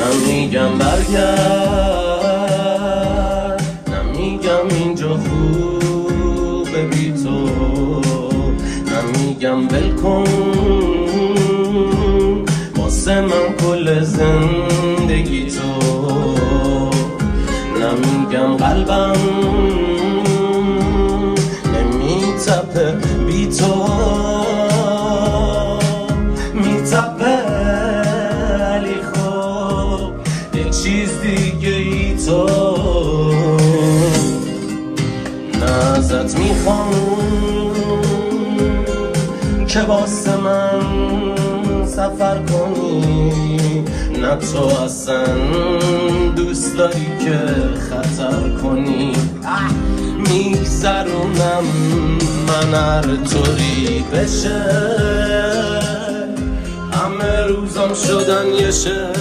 نمیگم برگرد، نمیگم اینجا خوبه بی تو، نمیگم ول کن واسه من کل زندگی تو، نمیگم قلبم نمیتپه بی تو، میتپه ولی خب یه چیز دیگه ای تو. نه ازت میخوام که واسه من سفر کنی، نه تو اصلا دوست داری که خطر کنی. میگذرونم من هر طوری بشه، همه روزام شدن یه شعر